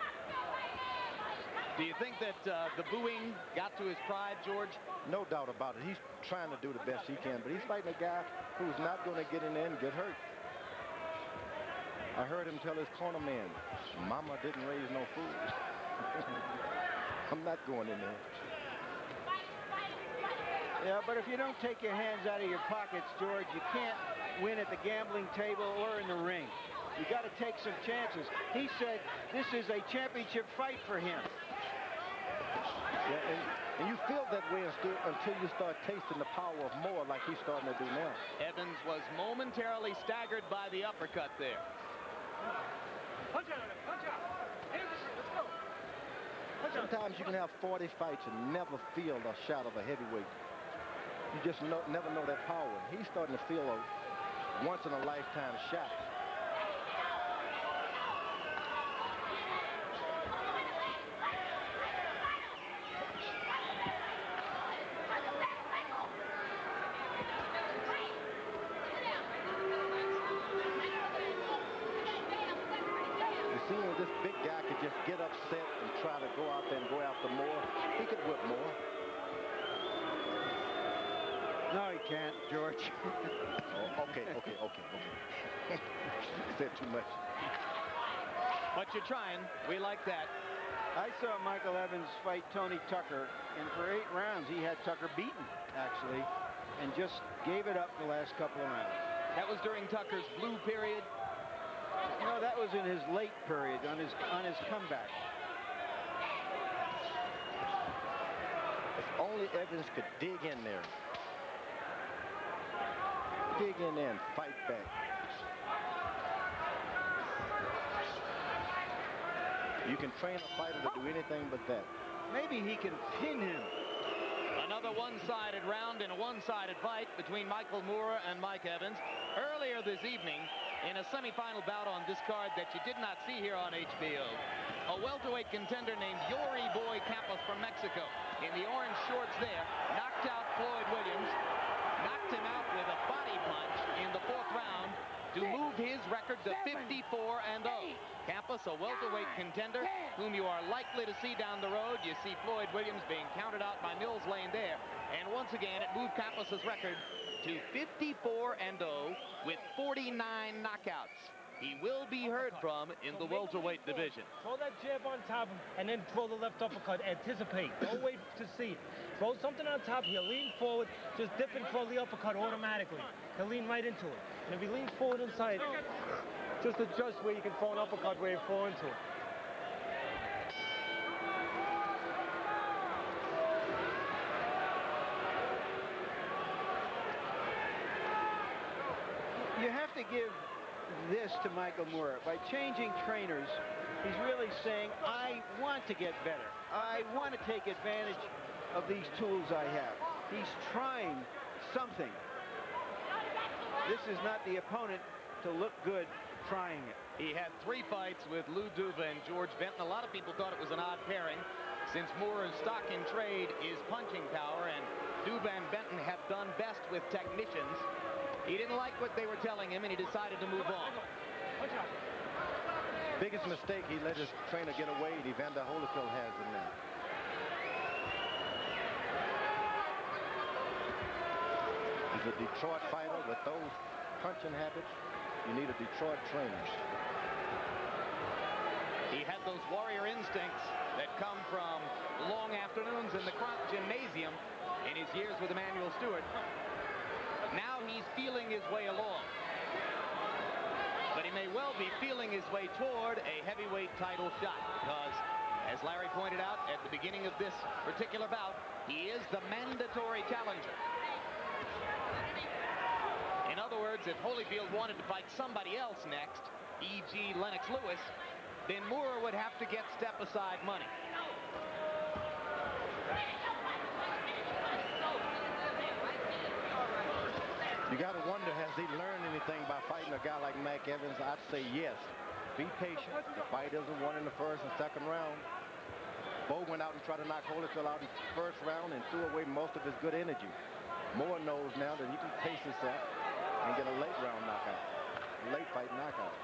Do you think that the booing got to his pride, George? No doubt about it. He's trying to do the best he can, but he's fighting a guy who's not going to get in there and get hurt. I heard him tell his corner man, "Mama didn't raise no fool." I'm not going in there. Yeah, but if you don't take your hands out of your pockets, George, you can't win at the gambling table or in the ring. You got to take some chances. He said this is a championship fight for him. Yeah, and you feel that way until you start tasting the power of Moore like he's starting to do now. Evans was momentarily staggered by the uppercut there. Punch out, punch out. Let's go. Sometimes you can have 40 fights and never feel a shot of a heavyweight. You just never know that power. He's starting to feel a once-in-a-lifetime shot. This big guy could just get upset and try to go out there and go after Moore. He could whip Moore. No, he can't, George. Okay. Said too much. But you're trying. We like that. I saw Michael Evans fight Tony Tucker, and for 8 rounds he had Tucker beaten, actually, and just gave it up the last couple of rounds. That was during Tucker's blue period. No, that was in his late period, on his comeback. If only Evans could dig in there. Dig in there and fight back. You can train a fighter to do anything but that. Maybe he can pin him. Another one-sided round in a one-sided fight between Michael Moore and Mike Evans. Earlier this evening, in a semifinal bout on this card that you did not see here on HBO, a welterweight contender named Yori Boy Campos from Mexico, in the orange shorts there, knocked out Floyd Williams, knocked him out with a body punch in the 4th round to move his record to 54-0. Campos, a welterweight contender whom you are likely to see down the road. You see Floyd Williams being counted out by Mills Lane there. And once again, it moved Campos' record to 54-0 with 49 knockouts. He will be heard from in the welterweight division. Throw that jab on top and then throw the left uppercut. Anticipate. Don't wait to see it. Throw something on top. He'll lean forward. Just dip and throw the uppercut automatically. He'll lean right into it. And if he leans forward inside, just adjust where you can throw an uppercut where you fall into it. You have to give this to Michael Moore. By changing trainers, he's really saying, I want to get better. I want to take advantage of these tools I have. He's trying something. This is not the opponent to look good trying it. He had 3 fights with Lou Duva and George Benton. A lot of people thought it was an odd pairing, since Moore's stock in trade is punching power, and Duva and Benton have done best with technicians. He didn't like what they were telling him, and he decided to move on. Biggest mistake, he let his trainer get away, and Evander Holyfield has him now. He's a Detroit fighter with those punching habits. You need a Detroit trainer. He had those warrior instincts that come from long afternoons in the gymnasium in his years with Emmanuel Stewart. Now he's feeling his way along. but he may well be feeling his way toward a heavyweight title shot because, as Larry pointed out at the beginning of this particular bout, he is the mandatory challenger. In other words, if Holyfield wanted to fight somebody else next, e.g. Lennox Lewis, then Moore would have to get step-aside money. You got to wonder, has he learned anything by fighting a guy like Mike Evans? I'd say yes. Be patient. The fight isn't won in the first and second round. Bo went out and tried to knock Holyfield out in the first round and threw away most of his good energy. Moore knows now that he can pace himself and get a late round knockout, a late fight knockout.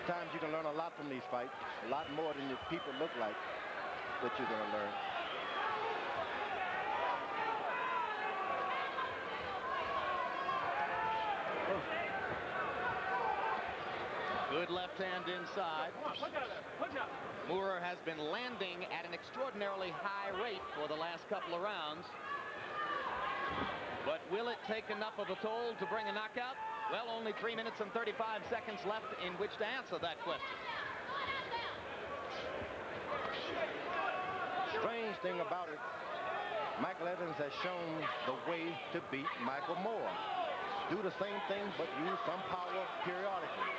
Sometimes you can learn a lot from these fights, a lot more than the people look like that you're going to learn. Good left hand inside. Moore has been landing at an extraordinarily high rate for the last couple of rounds. But will it take enough of a toll to bring a knockout? Well, only 3 minutes and 35 seconds left in which to answer that question. Strange thing about it, Michael Evans has shown the way to beat Michael Moore. Do the same thing, but use some power periodically.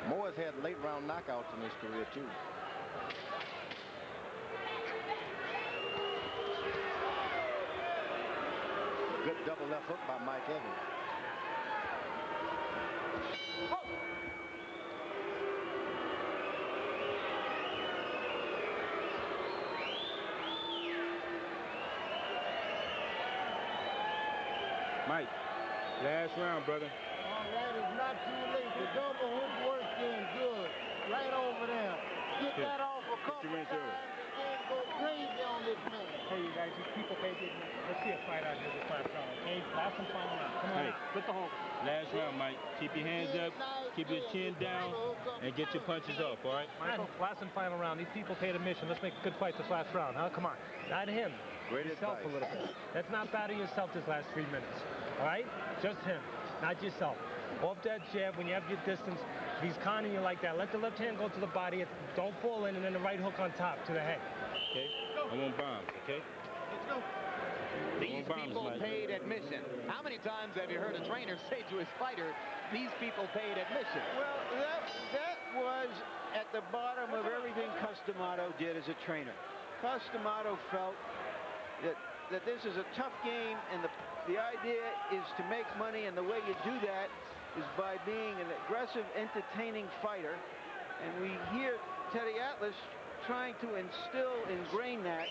Moore has had late round knockouts in his career, too. Good double left hook by Mike Evans. Mike, last round, brother. That is not too late. The double hook works in good. Right over there. Get that off a couple times and then go crazy on this man. Hey, you guys, these people pay good. Let's see a fight out here this last round, okay? Last and final round. Come on, put the hold. Last round, Mike. Keep your hands up, keep your chin down, and get your punches off, all right? Michael, last and final round. These people paid admission. Let's make a good fight this last round, huh? Come on. Not him. Great yourself advice. a little bit. Let's not batter yourself this last 3 minutes, all right? Just him, not yourself. Off that jab, when you have your distance, if he's conning you like that, let the left hand go to the body, don't fall in, and then the right hook on top to the head. Okay? I want bombs, okay? Let's go. These people paid admission. How many times have you heard a trainer say to his fighter, these people paid admission? Well, that was at the bottom of everything Customato did as a trainer. Customato felt that this is a tough game, and the idea is to make money, and the way you do that is by being an aggressive, entertaining fighter. And we hear Teddy Atlas trying to ingrain that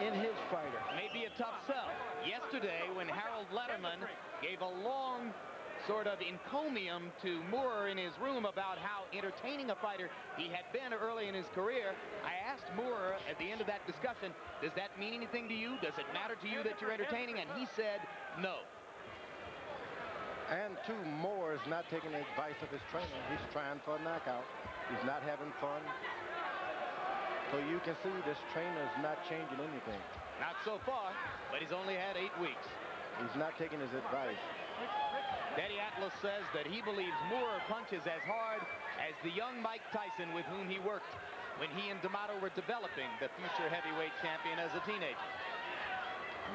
in his fighter. Maybe a tough sell. Yesterday, when Harold Letterman gave a long sort of encomium to Moore in his room about how entertaining a fighter he had been early in his career, I asked Moore at the end of that discussion, does that mean anything to you? Does it matter to you that you're entertaining? And he said no. And two, Moore is not taking the advice of his trainer. He's trying for a knockout. He's not having fun. So you can see this trainer is not changing anything. Not so far, but he's only had 8 weeks. He's not taking his advice. Teddy Atlas says that he believes Moore punches as hard as the young Mike Tyson with whom he worked when he and D'Amato were developing the future heavyweight champion as a teenager.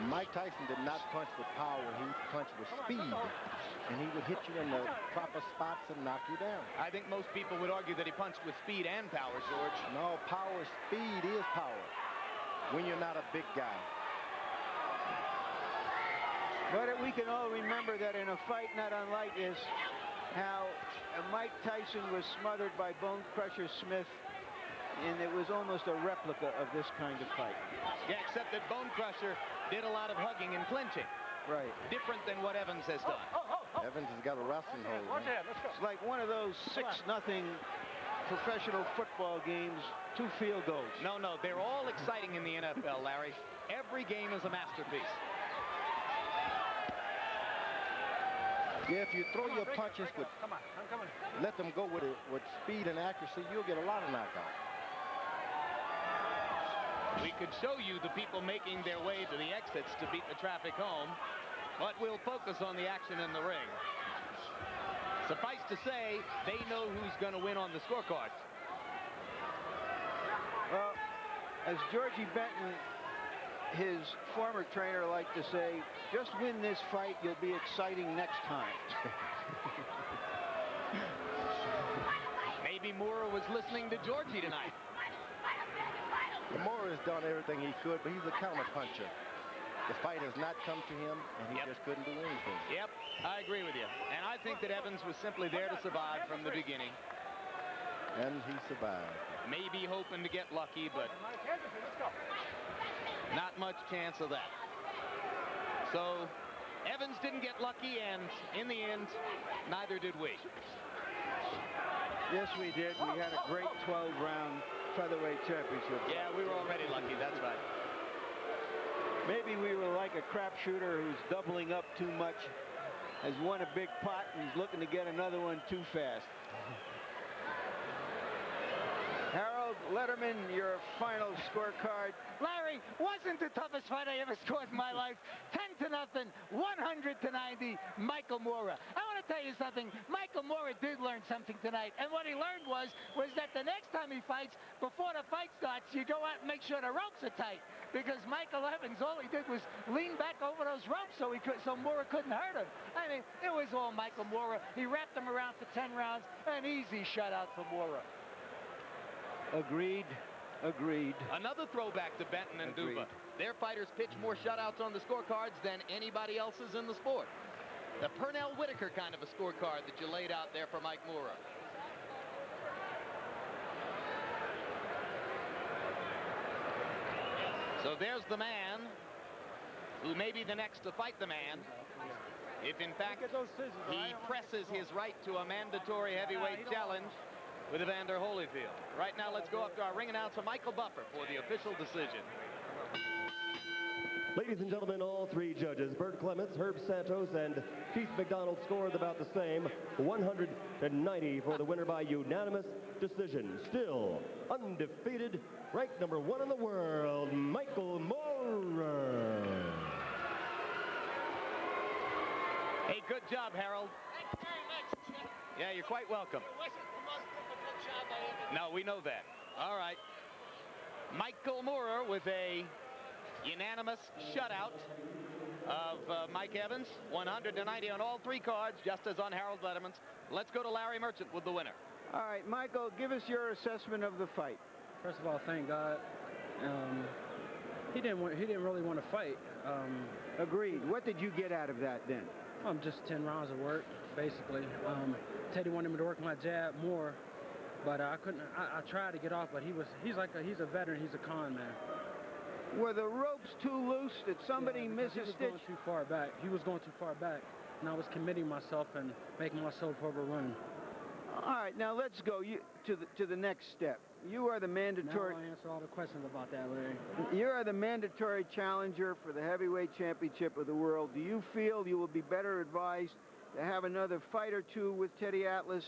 Mike Tyson did not punch with power. He punched with speed. And he would hit you in the proper spots and knock you down. I think most people would argue that he punched with speed and power, George. No, power, speed is power when you're not a big guy. But we can all remember that in a fight not unlike this, how Mike Tyson was smothered by Bone Crusher Smith, and it was almost a replica of this kind of fight. Yeah, except that Bone Crusher did a lot of hugging and clinching. Right. Different than what Evans has done. Evans has got a wrestling hold. It's like one of those 6-0 professional football games, 2 field goals. No, they're all exciting in the NFL, Larry. Every game is a masterpiece. Yeah, if you throw your punches with, let them go with speed and accuracy, you'll get a lot of knockouts. We could show you the people making their way to the exits to beat the traffic home, but we'll focus on the action in the ring. Suffice to say, they know who's going to win on the scorecards. Well, as Georgie Benton, his former trainer, liked to say, just win this fight, you'll be exciting next time. Maybe Moorer was listening to Georgie tonight. Moorer has done everything he could, but he's a counterpuncher. The fight has not come to him, and he just couldn't do anything. Yep, I agree with you. And I think that Evans was simply there to survive from the beginning. And he survived. Maybe hoping to get lucky, but not much chance of that. So Evans didn't get lucky, and in the end, neither did we. Yes, we did. We had a great 12-round featherweight championship. Yeah, we were already lucky. That's right. Maybe we were like a crapshooter who's doubling up too much, has won a big pot, and is looking to get another one too fast. Harold Letterman, your final scorecard. Larry, wasn't the toughest fight I ever scored in my life. 10-0, 100-90, Michael Moorer. I want to tell you something. Michael Moorer did learn something tonight, and what he learned was that the next time he fights, before the fight starts, you go out and make sure the ropes are tight, because Michael Evans, all he did was lean back over those ropes so Moorer couldn't hurt him. I mean, it was all Michael Moorer. He wrapped him around for 10 rounds, an easy shutout for Moorer. Agreed. Another throwback to Benton and Duva. Their fighters pitch more shutouts on the scorecards than anybody else's in the sport. The Pernell Whitaker kind of a scorecard that you laid out there for Mike Moorer. So there's the man who may be the next to fight the man, if in fact he presses his right to a mandatory heavyweight challenge with Evander Holyfield. Right now, let's go up to our ring announcer, Michael Buffer, for the official decision. Ladies and gentlemen, all three judges, Bert Clements, Herb Santos, and Keith McDonald, scored about the same, 190 for the winner by unanimous decision. Still undefeated, ranked number 1 in the world, Michael Moorer. Hey, good job, Harold. Thank you very much. Yeah, you're quite welcome. It wasn't the most difficult job I ever did. No, we know that. All right. Michael Moorer with a unanimous shutout of Mike Evans, 190 on all three cards, just as on Harold Letterman's. Let's go to Larry Merchant with the winner. All right, Michael, give us your assessment of the fight. First of all, thank God. He didn't really want to fight. Agreed. What did you get out of that then? Just 10 rounds of work, basically. Teddy wanted me to work my jab more, but I couldn't. I tried to get off, but he's a veteran. He's a con man. Were the ropes too loose? Did somebody miss a stitch? He was going too far back. He was going too far back, and I was committing myself and making myself overrun. All right, now let's go to the next step. You are the mandatory. Now I answer all the questions about that, Larry. You are the mandatory challenger for the heavyweight championship of the world. Do you feel you will be better advised to have another fight or two with Teddy Atlas,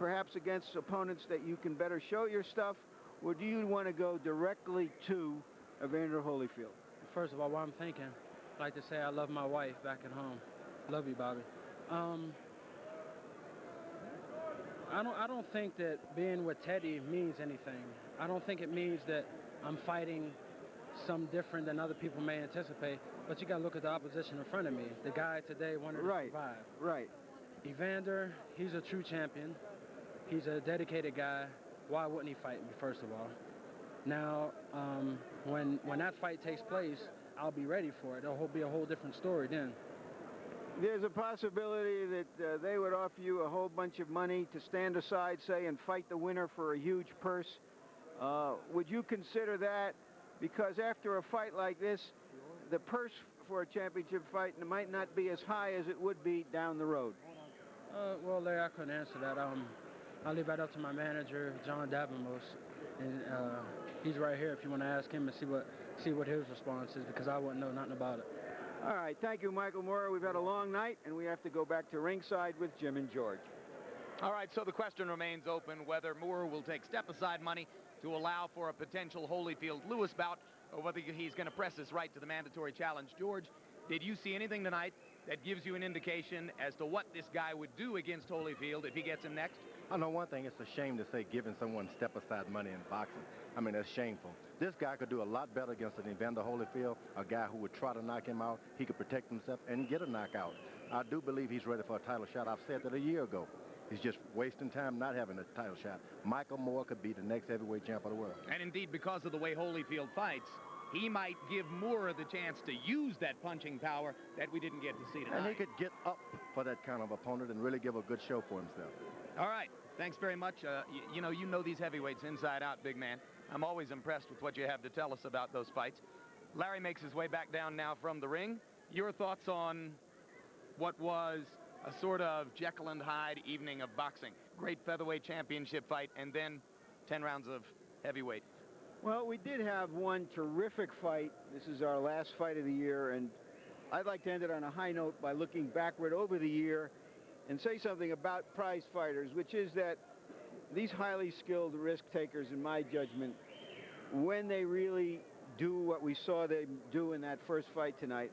perhaps against opponents that you can better show your stuff, or do you want to go directly to Evander Holyfield? First of all, what I'm thinking, I'd like to say I love my wife back at home. Love you, Bobby. I don't think that being with Teddy means anything. I don't think it means that I'm fighting some different than other people may anticipate. But you got to look at the opposition in front of me. The guy today wanted to survive. Right. Evander, he's a true champion. He's a dedicated guy. Why wouldn't he fight me, first of all? Now, when that fight takes place, I'll be ready for it. It'll be a whole different story then. There's a possibility that they would offer you a whole bunch of money to stand aside, say, and fight the winner for a huge purse. Would you consider that? Because after a fight like this, the purse for a championship fight might not be as high as it would be down the road. Well, Larry, I couldn't answer that. I'll leave that up to my manager, John Davamos, and he's right here if you want to ask him and see what his response is, because I wouldn't know nothing about it. All right, thank you, Michael Moorer. We've had a long night, and we have to go back to ringside with Jim and George. All right, so the question remains open whether Moore will take step-aside money to allow for a potential Holyfield-Lewis bout, or whether he's going to press his right to the mandatory challenge. George, did you see anything tonight that gives you an indication as to what this guy would do against Holyfield if he gets him next? I know one thing, it's a shame to say giving someone step-aside money in boxing. I mean, that's shameful. This guy could do a lot better against an Evander Holyfield, a guy who would try to knock him out. He could protect himself and get a knockout. I do believe he's ready for a title shot. I've said that a year ago. He's just wasting time not having a title shot. Michael Moore could be the next heavyweight champ of the world. And indeed, because of the way Holyfield fights, he might give Moore the chance to use that punching power that we didn't get to see tonight. And he could get up for that kind of opponent and really give a good show for himself. All right. Thanks very much. You know these heavyweights inside out, big man. I'm always impressed with what you have to tell us about those fights. Larry makes his way back down now from the ring. Your thoughts on what was a sort of Jekyll and Hyde evening of boxing? Great featherweight championship fight, and then 10 rounds of heavyweight. Well, we did have one terrific fight. This is our last fight of the year, and I'd like to end it on a high note by looking backward over the year and say something about prize fighters, which is that these highly skilled risk takers, in my judgment, when they really do what we saw them do in that first fight tonight,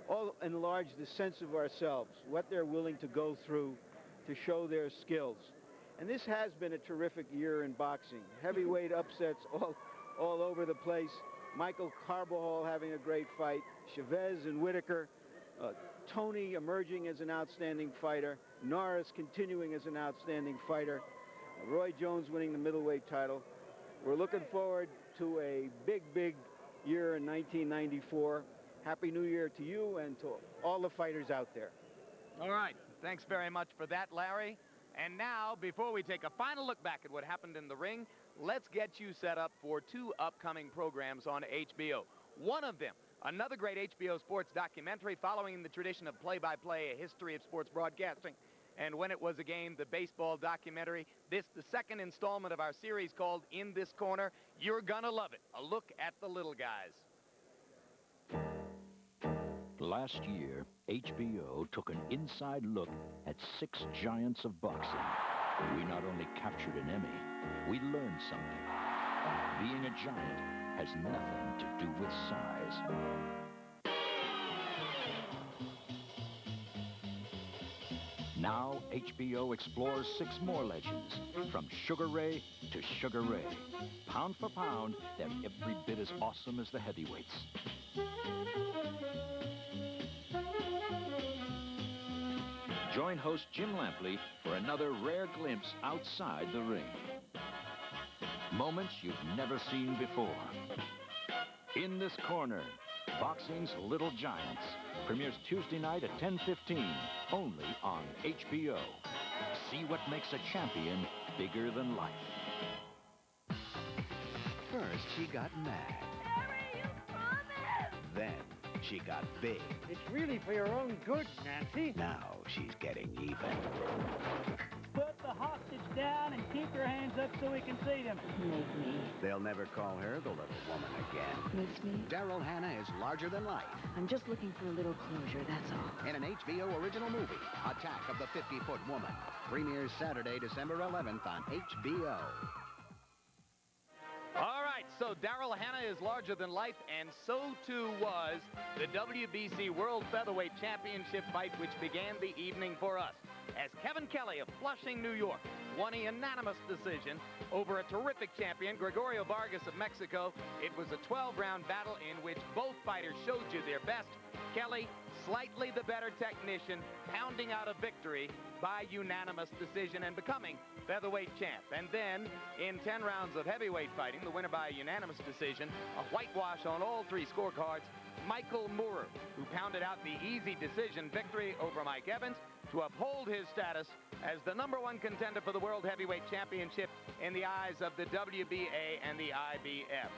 all enlarge the sense of ourselves, what they're willing to go through to show their skills. And this has been a terrific year in boxing. Heavyweight upsets all over the place. Michael Carbajal having a great fight. Chavez and Whitaker. Tony emerging as an outstanding fighter. Norris continuing as an outstanding fighter. Roy Jones winning the middleweight title. We're looking forward to a big, big year in 1994. Happy New Year to you and to all the fighters out there. All right. Thanks very much for that, Larry. And now, before we take a final look back at what happened in the ring, let's get you set up for two upcoming programs on HBO. One of them, another great HBO sports documentary following the tradition of play-by-play, a history of sports broadcasting. And when it was a game, the baseball documentary. This, the second installment of our series called In This Corner. You're gonna love it. A look at the little guys. Last year, HBO took an inside look at 6 giants of boxing. We not only captured an Emmy, we learned something. Being a giant has nothing to do with size. Now, HBO explores 6 more legends, from Sugar Ray to Sugar Ray. Pound for pound, they're every bit as awesome as the heavyweights. Join host Jim Lampley for another rare glimpse outside the ring. Moments you've never seen before. In This Corner, Boxing's Little Giants. Premieres Tuesday night at 10:15, only on HBO. See what makes a champion bigger than life. First, she got mad. Harry, you promised! Then, she got big. It's really for your own good, Nancy. Now she's getting even. Put the hostage down and keep your hands up so we can see them. Make me. They'll never call her the little woman again. Makes me. Daryl Hannah is larger than life. I'm just looking for a little closure, that's all. In an HBO original movie, Attack of the 50-Foot Woman. Premieres Saturday, December 11th on HBO. All right, so Daryl Hannah is larger than life, and so too was the WBC World Featherweight Championship fight, which began the evening for us, as Kevin Kelly of Flushing, New York, won a unanimous decision over a terrific champion, Gregorio Vargas of Mexico. It was a 12-round battle in which both fighters showed you their best. Kelly, slightly the better technician, pounding out a victory by unanimous decision and becoming featherweight champ. And then, in 10 rounds of heavyweight fighting, the winner by a unanimous decision, a whitewash on all 3 scorecards, Michael Moore, who pounded out the easy decision victory over Mike Evans to uphold his status as the #1 contender for the World Heavyweight Championship in the eyes of the WBA and the IBF.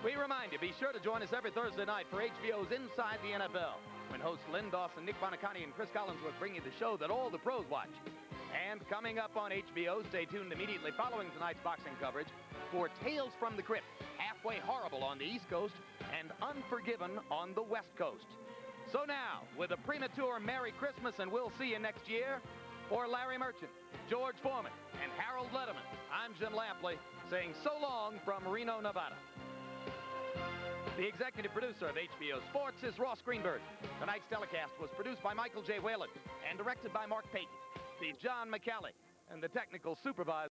We remind you, be sure to join us every Thursday night for HBO's Inside the NFL, when hosts Lynn Dawson, Nick Bonicani, and Chris Collinsworth bring you the show that all the pros watch. And coming up on HBO, stay tuned immediately following tonight's boxing coverage for Tales from the Crypt, Halfway Horrible on the East Coast and Unforgiven on the West Coast. So now, with a premature Merry Christmas and we'll see you next year, For Larry Merchant, George Foreman, and Harold Letterman, I'm Jim Lampley saying so long from Reno, Nevada. The executive producer of HBO Sports is Ross Greenberg. Tonight's telecast was produced by Michael J. Whalen and directed by Mark Payton. Steve John McCallie and the technical supervisor